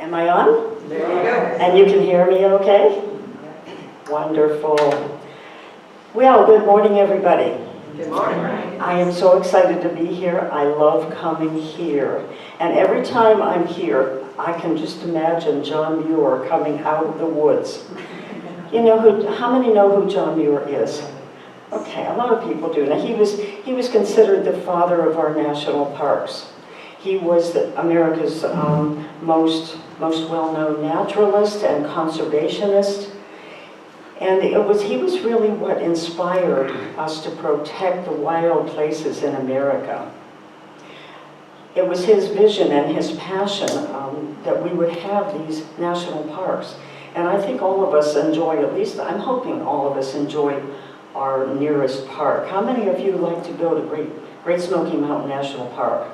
Am I on? There you go. And you can hear me okay? Wonderful. Well, good morning, everybody. Good morning. I am so excited to be here. I love coming here. And every time I'm here, I can just imagine John Muir coming out of the woods. You know how many know who John Muir is? Okay, a lot of people do. Now, he was considered the father of our national parks. He was America's most well-known naturalist and conservationist. And he was really what inspired us to protect the wild places in America. It was his vision and his passion that we would have these national parks. And I think all of us enjoy, at least I'm hoping all of us enjoy our nearest park. How many of you like to go to Great Smoky Mountain National Park?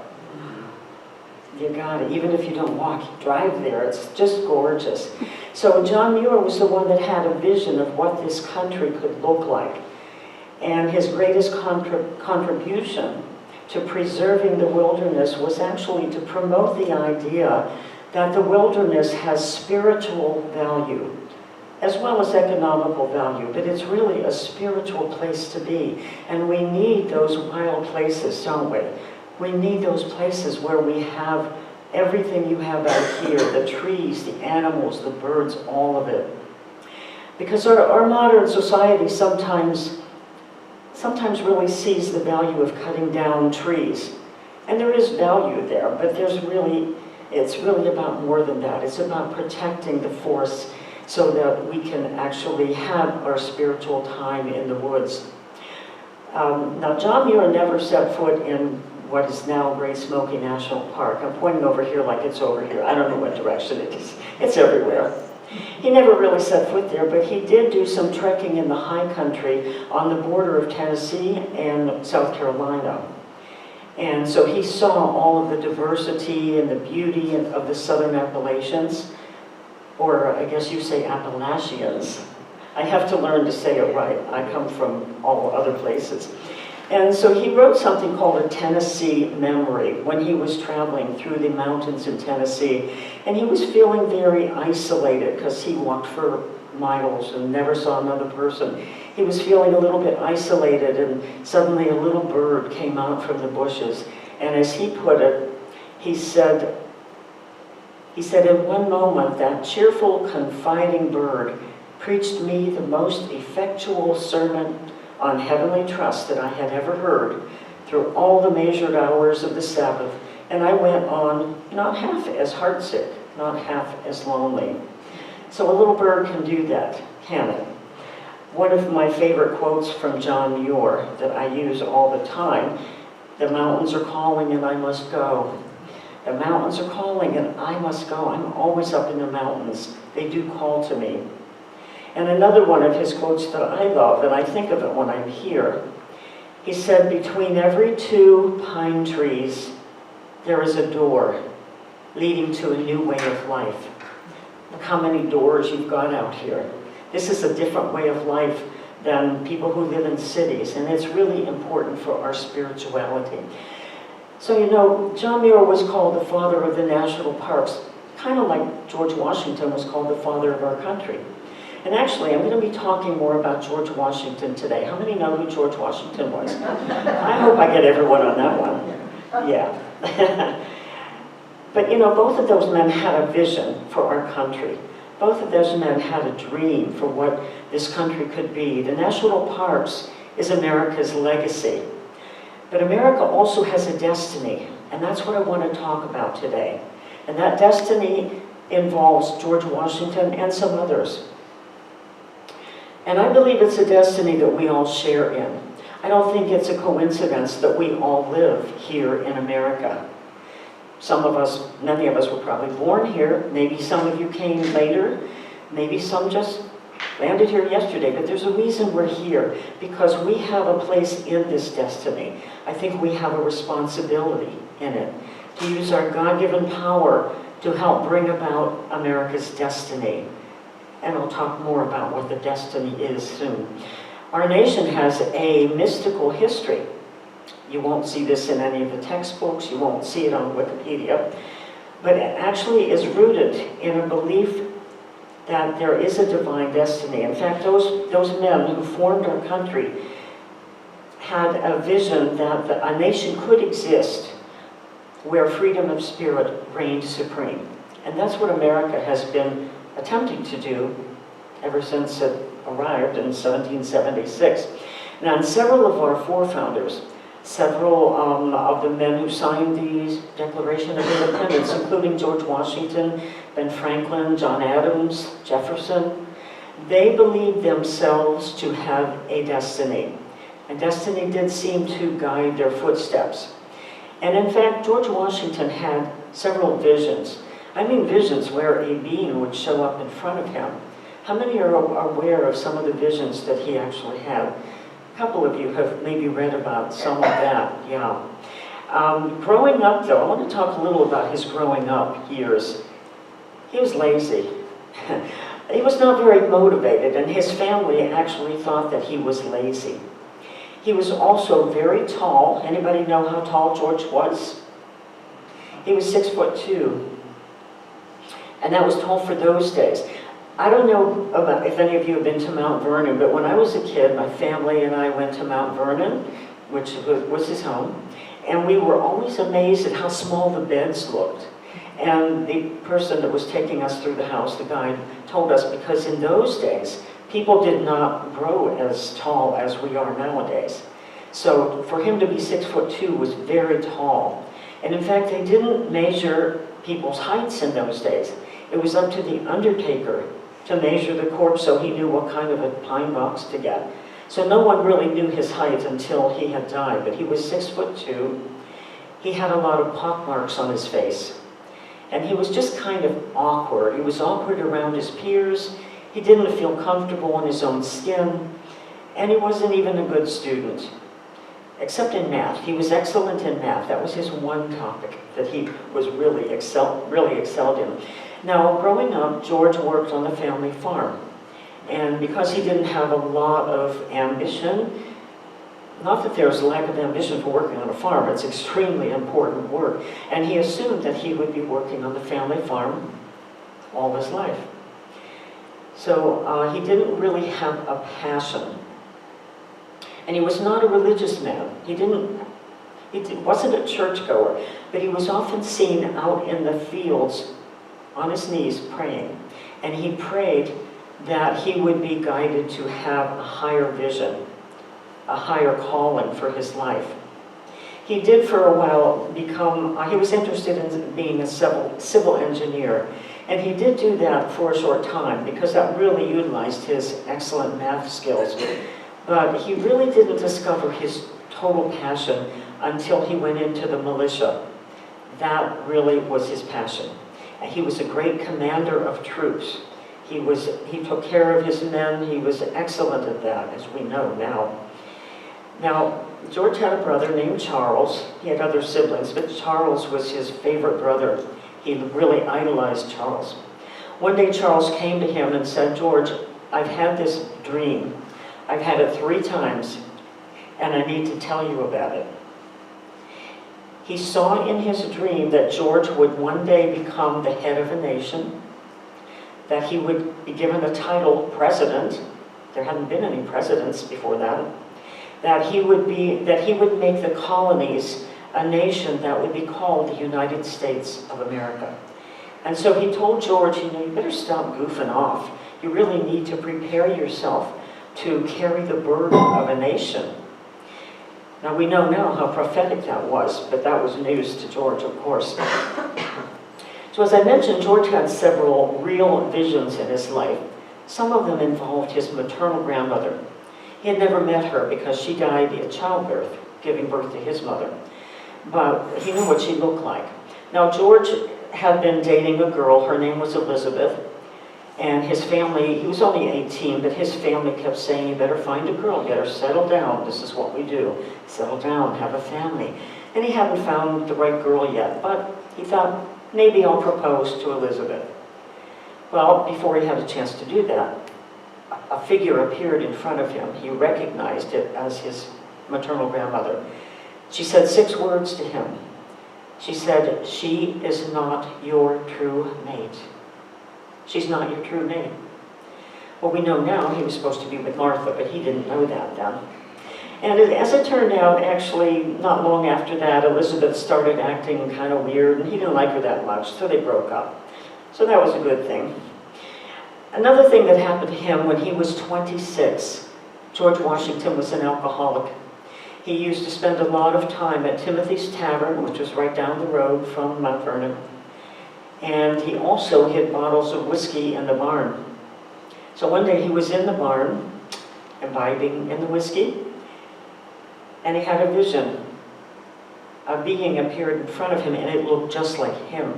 You got it. Even if you don't walk, drive there. It's just gorgeous. So John Muir was the one that had a vision of what this country could look like. And his greatest contribution to preserving the wilderness was actually to promote the idea that the wilderness has spiritual value as well as economical value, but it's really a spiritual place to be. And we need those wild places, don't we? We need those places where we have everything you have out here, the trees, the animals, the birds, all of it. Because our modern society sometimes really sees the value of cutting down trees. And there is value there, but it's really about more than that. It's about protecting the forests so that we can actually have our spiritual time in the woods. Now, John Muir never set foot in what is now Great Smoky National Park. I'm pointing over here like it's over here. I don't know what direction it is. It's everywhere. He never really set foot there, but he did do some trekking in the high country on the border of Tennessee and South Carolina. And so he saw all of the diversity and the beauty of the Southern Appalachians, or I guess you say Appalachians. I have to learn to say it right. I come from all other places. And so he wrote something called a Tennessee Memory when he was traveling through the mountains in Tennessee. And he was feeling very isolated because he walked for miles and never saw another person. He was feeling a little bit isolated, and suddenly a little bird came out from the bushes. And as he put it, he said, in one moment, that cheerful, confiding bird preached me the most effectual sermon on heavenly trust that I had ever heard through all the measured hours of the Sabbath, and I went on not half as heartsick, not half as lonely. So a little bird can do that, can it? One of my favorite quotes from John Muir that I use all the time, the mountains are calling and I must go. The mountains are calling and I must go. I'm always up in the mountains. They do call to me. And another one of his quotes that I love, and I think of it when I'm here, he said, between every two pine trees, there is a door leading to a new way of life. Look how many doors you've got out here. This is a different way of life than people who live in cities, and it's really important for our spirituality. So, you know, John Muir was called the father of the national parks, kind of like George Washington was called the father of our country. And actually, I'm going to be talking more about George Washington today. How many know who George Washington was? I hope I get everyone on that one. Yeah. But you know, both of those men had a vision for our country. Both of those men had a dream for what this country could be. The national parks is America's legacy. But America also has a destiny, and that's what I want to talk about today. And that destiny involves George Washington and some others. And I believe it's a destiny that we all share in. I don't think it's a coincidence that we all live here in America. Some of us, many of us were probably born here. Maybe some of you came later. Maybe some just landed here yesterday. But there's a reason we're here, because we have a place in this destiny. I think we have a responsibility in it to use our God-given power to help bring about America's destiny. And I'll talk more about what the destiny is soon. Our nation has a mystical history. You won't see this in any of the textbooks. You won't see it on Wikipedia. but it actually is rooted in a belief that there is a divine destiny. In fact, those men who formed our country had a vision that a nation could exist where freedom of spirit reigned supreme. And that's what America has been attempting to do ever since it arrived in 1776. Now, and several of our forefounders, several of the men who signed the Declaration of Independence, including George Washington, Ben Franklin, John Adams, Jefferson, they believed themselves to have a destiny. And destiny did seem to guide their footsteps. And in fact, George Washington had several visions. I mean visions where a being would show up in front of him. How many are aware of some of the visions that he actually had? A couple of you have maybe read about some of that, yeah. Growing up, though, I want to talk a little about his growing up years. He was lazy. He was not very motivated, and his family actually thought that he was lazy. He was also very tall. Anybody know how tall George was? He was 6'2", and that was tall for those days. I don't know about if any of you have been to Mount Vernon, but when I was a kid, my family and I went to Mount Vernon, which was his home, and we were always amazed at how small the beds looked. And the person that was taking us through the house, the guide, told us because in those days, people did not grow as tall as we are nowadays. So for him to be 6'2" was very tall. And in fact, they didn't measure people's heights in those days. It was up to the undertaker to measure the corpse so he knew what kind of a pine box to get. So no one really knew his height until he had died, but he was 6'2". He had a lot of pockmarks on his face. And he was just kind of awkward. He was awkward around his peers. He didn't feel comfortable in his own skin. And he wasn't even a good student, except in math. He was excellent in math. That was his one topic that he was really excelled in. Now, growing up, George worked on the family farm. And because he didn't have a lot of ambition, not that there's a lack of ambition for working on a farm, it's extremely important work. And he assumed that he would be working on the family farm all his life. So he didn't really have a passion. And he was not a religious man. He wasn't a churchgoer, but he was often seen out in the fields on his knees praying. And he prayed that he would be guided to have a higher vision, a higher calling for his life. He did for a while he was interested in being a civil engineer. And he did do that for a short time because that really utilized his excellent math skills. But he really didn't discover his total passion until he went into the militia. That really was his passion. And he was a great commander of troops. He took care of his men. He was excellent at that, as we know now. Now, George had a brother named Charles. He had other siblings, but Charles was his favorite brother. He really idolized Charles. One day Charles came to him and said, "George, I've had this dream. I've had it 3 times, and I need to tell you about it." He saw in his dream that George would one day become the head of a nation, that he would be given the title president. There hadn't been any presidents before that. That he would make the colonies a nation that would be called the United States of America. And so he told George, you better stop goofing off. You really need to prepare yourself to carry the burden of a nation. Now we know now how prophetic that was, but that was news to George, of course. So as I mentioned, George had several real visions in his life. Some of them involved his maternal grandmother. He had never met her because she died in childbirth, giving birth to his mother. But he knew what she looked like. Now, George had been dating a girl. Her name was Elizabeth. And his family, he was only 18, but his family kept saying, you better find a girl, get her settled down. This is what we do. Settle down, have a family. And he hadn't found the right girl yet, but he thought, maybe I'll propose to Elizabeth. Well, before he had a chance to do that, a figure appeared in front of him. He recognized it as his maternal grandmother. She said 6 words to him. She said, "She is not your true mate. She's not your true mate." Well, we know now he was supposed to be with Martha, but he didn't know that then. And as it turned out, actually, not long after that, Elizabeth started acting kind of weird, and he didn't like her that much, so they broke up. So that was a good thing. Another thing that happened to him when he was 26, George Washington was an alcoholic. He used to spend a lot of time at Timothy's Tavern, which was right down the road from Mount Vernon. And he also hid bottles of whiskey in the barn. So one day he was in the barn, imbibing in the whiskey, and he had a vision. A being appeared in front of him, and it looked just like him.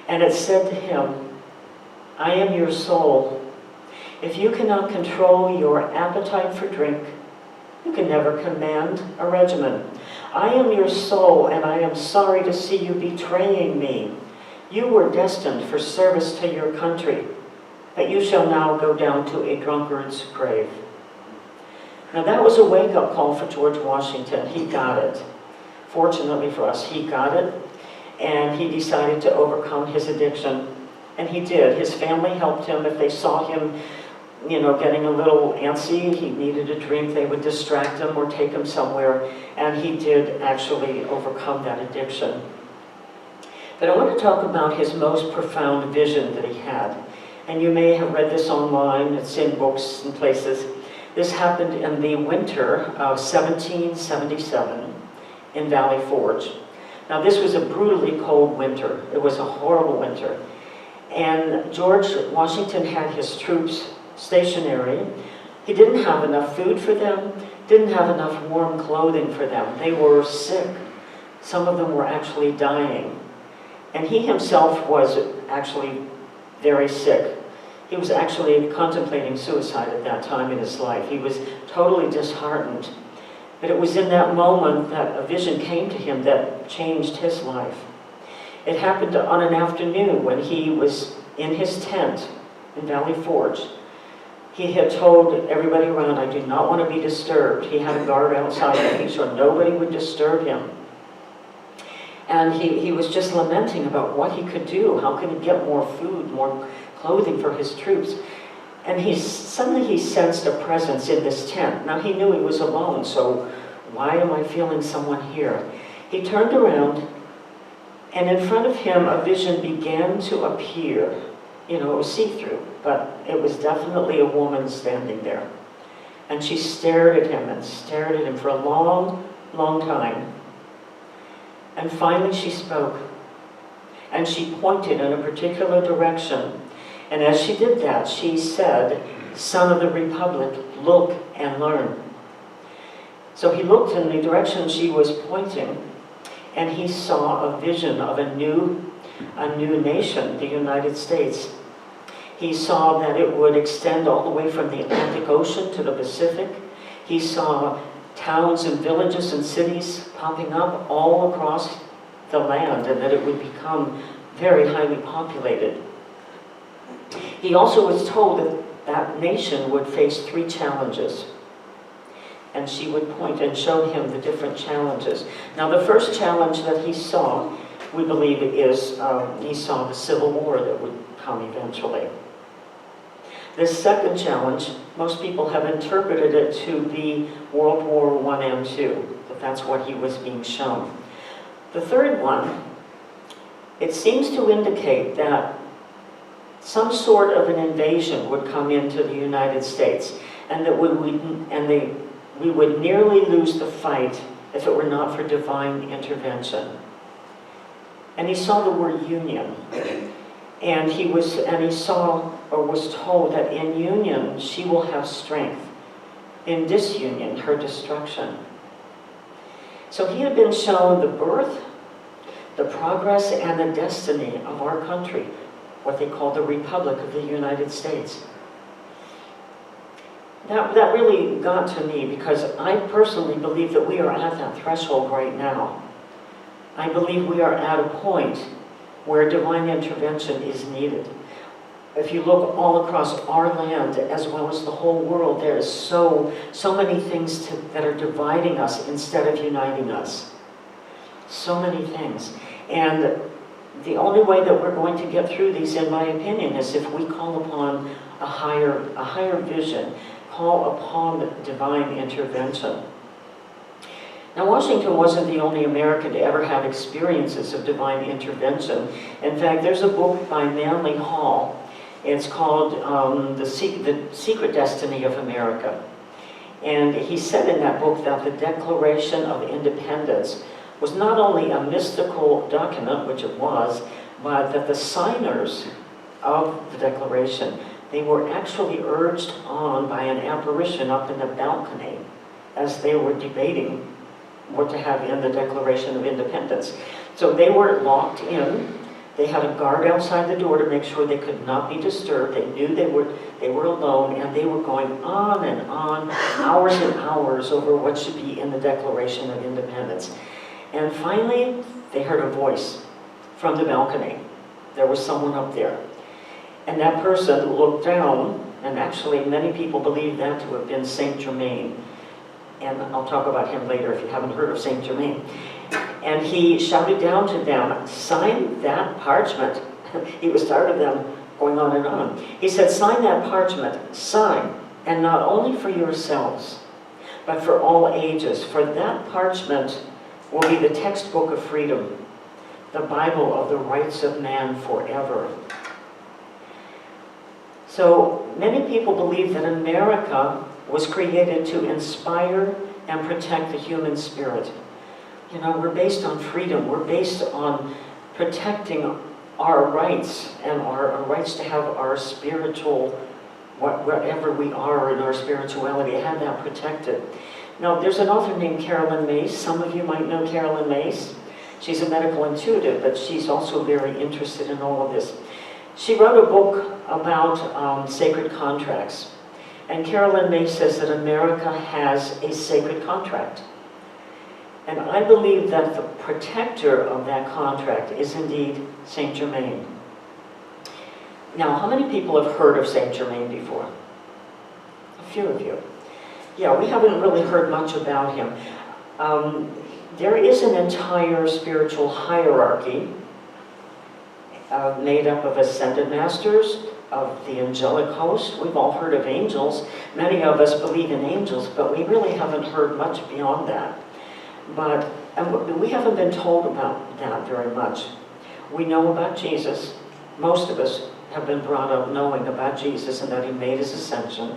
And it said to him, "I am your soul. If you cannot control your appetite for drink, you can never command a regimen. I am your soul, and I am sorry to see you betraying me. You were destined for service to your country, but you shall now go down to a drunkard's grave." Now that was a wake-up call for George Washington. He got it. Fortunately for us, he got it, and he decided to overcome his addiction. And he did. His family helped him. If they saw him, getting a little antsy, he needed a drink, they would distract him or take him somewhere, and he did actually overcome that addiction. But I want to talk about his most profound vision that he had. And you may have read this online, it's in books and places. This happened in the winter of 1777 in Valley Forge. Now this was a brutally cold winter. It was a horrible winter. And George Washington had his troops stationary. He didn't have enough food for them, didn't have enough warm clothing for them. They were sick. Some of them were actually dying. And he himself was actually very sick. He was actually contemplating suicide at that time in his life. He was totally disheartened. But it was in that moment that a vision came to him that changed his life. It happened on an afternoon when he was in his tent in Valley Forge. He had told everybody around, "I do not want to be disturbed." He had a guard outside making sure nobody would disturb him. And he was just lamenting about what he could do. How could he get more food, more clothing for his troops? And suddenly he sensed a presence in this tent. Now he knew he was alone, so why am I feeling someone here? He turned around, and in front of him a vision began to appear. It was see-through, but it was definitely a woman standing there. And she stared at him for a long, long time. And finally she spoke. And she pointed in a particular direction. And as she did that, she said, "Son of the Republic, look and learn." So he looked in the direction she was pointing, and he saw a vision of a new nation, the United States. He saw that it would extend all the way from the Atlantic Ocean to the Pacific. He saw towns and villages and cities popping up all across the land, and that it would become very highly populated. He also was told that that nation would face 3 challenges. And she would point and show him the different challenges. Now the first challenge that he saw, we believe, is he saw the Civil War that would come eventually. The second challenge, most people have interpreted it to be World War I and II, that that's what he was being shown. The third one, it seems to indicate that some sort of an invasion would come into the United States, and that we would nearly lose the fight if it were not for divine intervention. And he saw the word union. And he saw or was told that in union she will have strength. In disunion, her destruction. So he had been shown the birth, the progress, and the destiny of our country, what they call the Republic of the United States. That really got to me, because I personally believe that we are at that threshold right now. I believe we are at a point where divine intervention is needed. If you look all across our land as well as the whole world, there is so many things that are dividing us instead of uniting us. So many things. And the only way that we're going to get through these, in my opinion, is if we call upon a higher vision, call upon divine intervention. Now, Washington wasn't the only American to ever have experiences of divine intervention. In fact, there's a book by Manly Hall. It's called The Secret Destiny of America. And he said in that book that the Declaration of Independence was not only a mystical document, which it was, but that the signers of the Declaration, they were actually urged on by an apparition up in the balcony as they were debating what to have in the Declaration of Independence. So they were locked in. They had a guard outside the door to make sure they could not be disturbed. They knew they were alone, and they were going on and on, hours and hours over what should be in the Declaration of Independence. And finally, they heard a voice from the balcony. There was someone up there. And that person looked down, and actually many people believe that to have been Saint Germain. And I'll talk about him later if you haven't heard of Saint Germain. And he shouted down to them, "Sign that parchment." He was tired of them going on and on. He said, "Sign that parchment, sign, and not only for yourselves, but for all ages. For that parchment will be the textbook of freedom, the Bible of the rights of man forever." So many people believe that America was created to inspire and protect the human spirit. You know, we're based on freedom. We're based on protecting our rights and our rights to have our spiritual, whatever we are in our spirituality, have that protected. Now, there's an author named Carolyn Mace. Some of you might know Carolyn Mace. She's a medical intuitive, but she's also very interested in all of this. She wrote a book about sacred contracts. And Carolyn Mace says that America has a sacred contract. And I believe that the protector of that contract is indeed Saint Germain. Now, how many people have heard of Saint Germain before? A few of you. Yeah, we haven't really heard much about him. There is an entire spiritual hierarchy made up of ascended masters, of the angelic host. We've all heard of angels. Many of us believe in angels, but we really haven't heard much beyond that. And we haven't been told about that very much. We know about Jesus. Most of us have been brought up knowing about Jesus and that he made his ascension.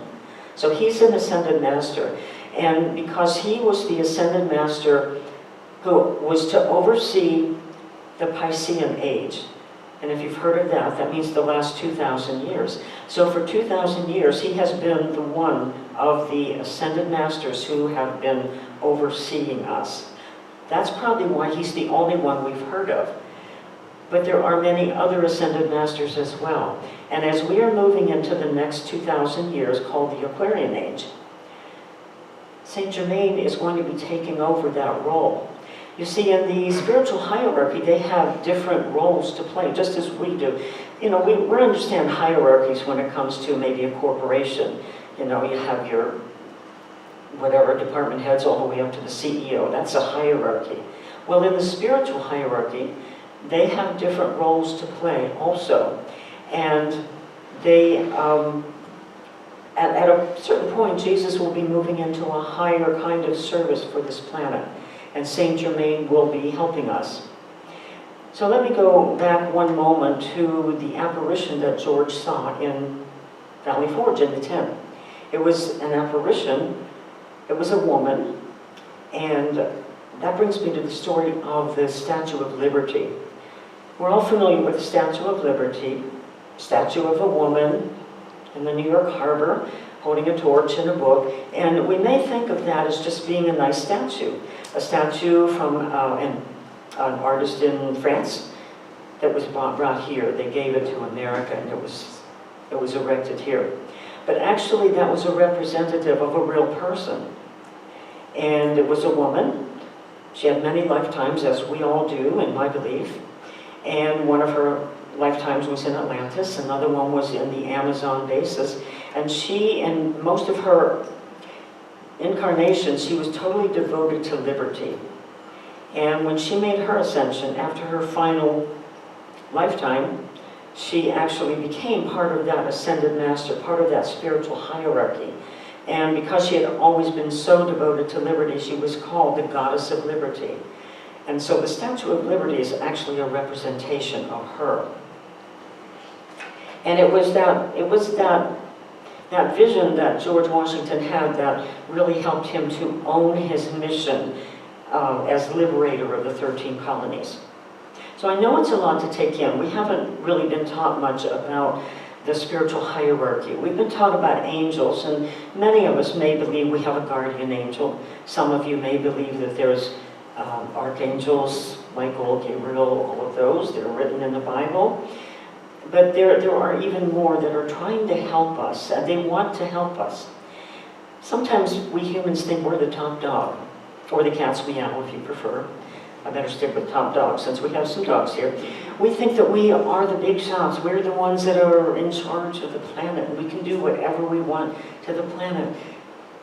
So he's an ascended master. And because he was the ascended master who was to oversee the Piscean age. And if you've heard of that, that means the last 2,000 years. So for 2,000 years, he has been the one of the ascended masters who have been overseeing us. That's probably why he's the only one we've heard of. But there are many other ascended masters as well. And as we are moving into the next 2,000 years, called the Aquarian Age, Saint Germain is going to be taking over that role. You see, in the spiritual hierarchy, they have different roles to play, just as we do. You know, we understand hierarchies when it comes to maybe a corporation. You know, you have your whatever department heads all the way up to the CEO. That's a hierarchy. Well, in the spiritual hierarchy, they have different roles to play also. And they, at a certain point, Jesus will be moving into a higher kind of service for this planet. And Saint Germain will be helping us. So let me go back one moment to the apparition that George saw in Valley Forge in the tent. It was an apparition. It was a woman. And that brings me to the story of the Statue of Liberty. We're all familiar with the Statue of Liberty, statue of a woman in the New York Harbor holding a torch and a book. And we may think of that as just being a nice statue. A statue from an artist in France that was brought here. They gave it to America, and it was erected here. But actually, that was a representative of a real person. And it was a woman. She had many lifetimes, as we all do, in my belief. And one of her lifetimes was in Atlantis. Another one was in the Amazon basin. And she, in most of her incarnation, she was totally devoted to liberty. And when she made her ascension, after her final lifetime, she actually became part of that ascended master, part of that spiritual hierarchy. And because she had always been so devoted to liberty, she was called the Goddess of Liberty. And so the Statue of Liberty is actually a representation of her. And it was that vision that George Washington had that really helped him to own his mission as liberator of the 13 colonies. So I know it's a lot to take in. We haven't really been taught much about the spiritual hierarchy. We've been taught about angels, and many of us may believe we have a guardian angel. Some of you may believe that there's archangels, Michael, Gabriel, all of those that are written in the Bible. But there are even more that are trying to help us, and they want to help us. Sometimes we humans think we're the top dog, or the cat's meow if you prefer. I better stick with top dog since we have some dogs here. We think that we are the big shots. We're the ones that are in charge of the planet, and we can do whatever we want to the planet.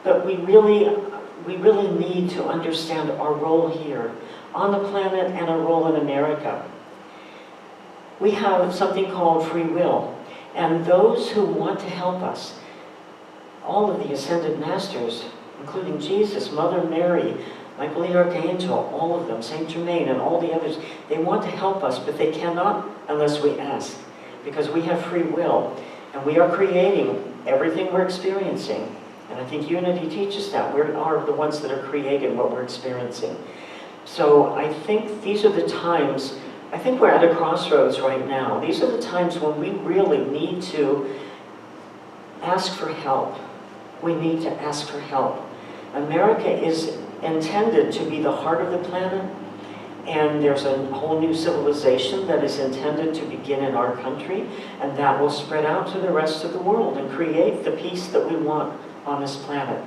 But we really need to understand our role here on the planet and our role in America. We have something called free will, and those who want to help us, all of the ascended masters, including Jesus, Mother Mary, Michael the Archangel, all of them, Saint Germain and all the others, they want to help us, but they cannot unless we ask, because we have free will, and we are creating everything we're experiencing. And I think Unity teaches that. We are the ones that are creating what we're experiencing. So I think these are the times, I think we're at a crossroads right now. These are the times when we really need to ask for help. We need to ask for help. America is intended to be the heart of the planet, and there's a whole new civilization that is intended to begin in our country, and that will spread out to the rest of the world and create the peace that we want on this planet.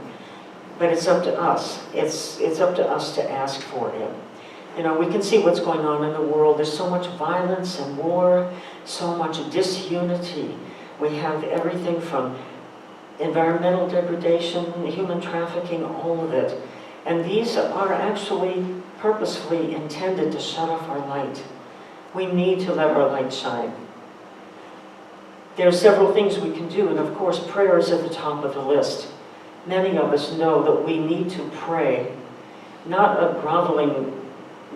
But it's up to us. It's up to us to ask for it. You know, we can see what's going on in the world. There's so much violence and war, so much disunity. We have everything from environmental degradation, human trafficking, all of it. And these are actually purposefully intended to shut off our light. We need to let our light shine. There are several things we can do, and of course prayer is at the top of the list. Many of us know that we need to pray, not a groveling,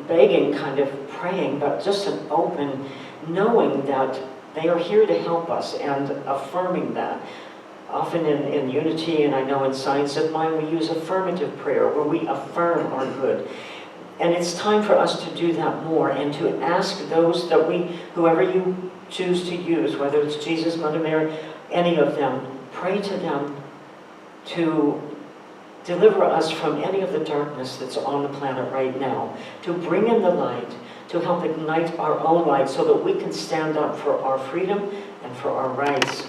begging kind of praying, but just an open knowing that they are here to help us and affirming that. Often in Unity, and I know in Science of Mind, we use affirmative prayer, where we affirm our good. And it's time for us to do that more, and to ask those that whoever you choose to use, whether it's Jesus, Mother Mary, any of them, pray to them to deliver us from any of the darkness that's on the planet right now, to bring in the light, to help ignite our own light so that we can stand up for our freedom and for our rights.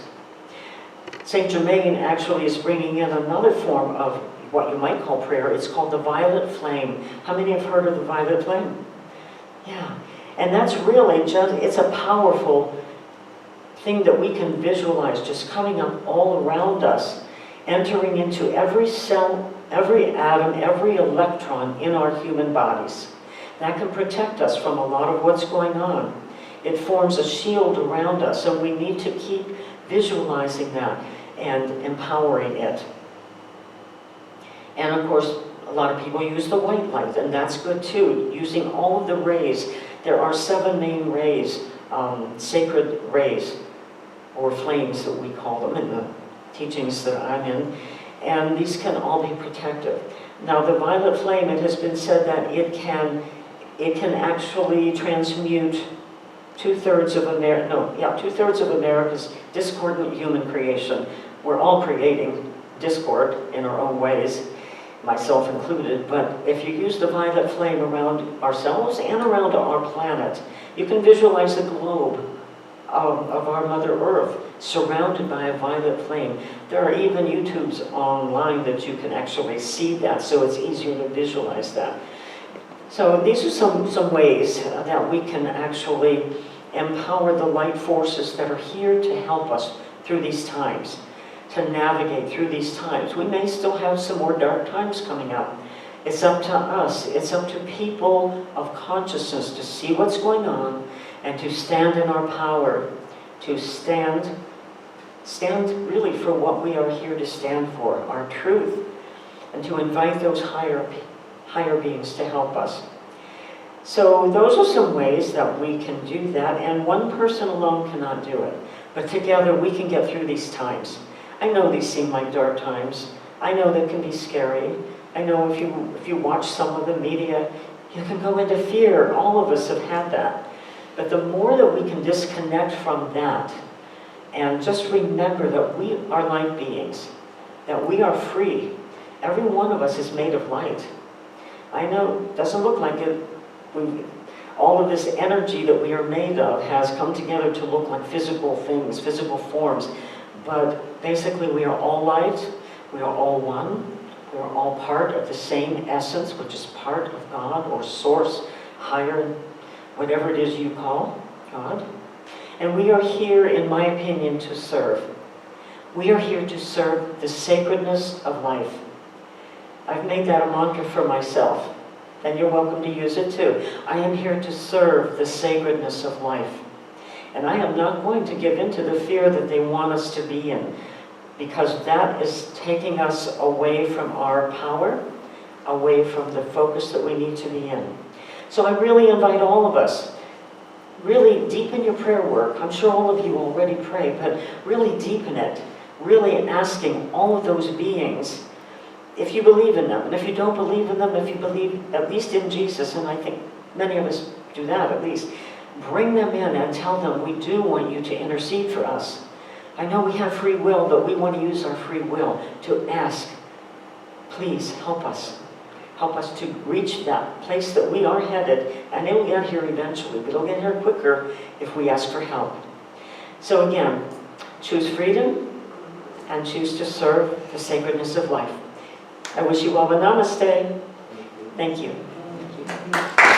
Saint Germain actually is bringing in another form of what you might call prayer. It's called the violet flame. How many have heard of the violet flame? Yeah. And that's really just, it's a powerful thing that we can visualize just coming up all around us, entering into every cell, every atom, every electron in our human bodies. That can protect us from a lot of what's going on. It forms a shield around us, and we need to keep visualizing that and empowering it. And of course, a lot of people use the white light, and that's good too, using all of the rays. There are 7 main rays, sacred rays, or flames that we call them in the teachings that I'm in, and these can all be protective. Now the violet flame, it has been said that it can actually transmute two-thirds of America's discordant human creation. We're all creating discord in our own ways, myself included, but if you use the violet flame around ourselves and around our planet, you can visualize the globe of our Mother Earth surrounded by a violet flame. There are even YouTubes online that you can actually see that, so it's easier to visualize that. So these are some ways that we can actually empower the light forces that are here to help us through these times, to navigate through these times. We may still have some more dark times coming up, It's up to us. It's up to people of consciousness to see what's going on and to stand in our power, to stand really for what we are here to stand for, our truth, and to invite those higher beings to help us. So those are some ways that we can do that, and one person alone cannot do it. But together we can get through these times. I know these seem like dark times. I know they can be scary. I know if you watch some of the media, you can go into fear. All of us have had that. But the more that we can disconnect from that and just remember that we are light beings, that we are free. Every one of us is made of light. I know it doesn't look like it. All of this energy that we are made of has come together to look like physical things, physical forms. But basically we are all light. We are all one. We are all part of the same essence, which is part of God or source, higher, whatever it is you call God. And we are here, in my opinion, to serve. We are here to serve the sacredness of life. I've made that a mantra for myself, and you're welcome to use it too. I am here to serve the sacredness of life. And I am not going to give in to the fear that they want us to be in, because that is taking us away from our power, away from the focus that we need to be in. So I really invite all of us, really deepen your prayer work. I'm sure all of you already pray, but really deepen it. Really asking all of those beings, if you believe in them, and if you don't believe in them, if you believe at least in Jesus, and I think many of us do that at least, bring them in and tell them, we do want you to intercede for us. I know we have free will, but we want to use our free will to ask, please help us. Help us to reach that place that we are headed, and it'll get here eventually, but it'll get here quicker if we ask for help. So again, choose freedom and choose to serve the sacredness of life. I wish you all a namaste. Thank you. Thank you.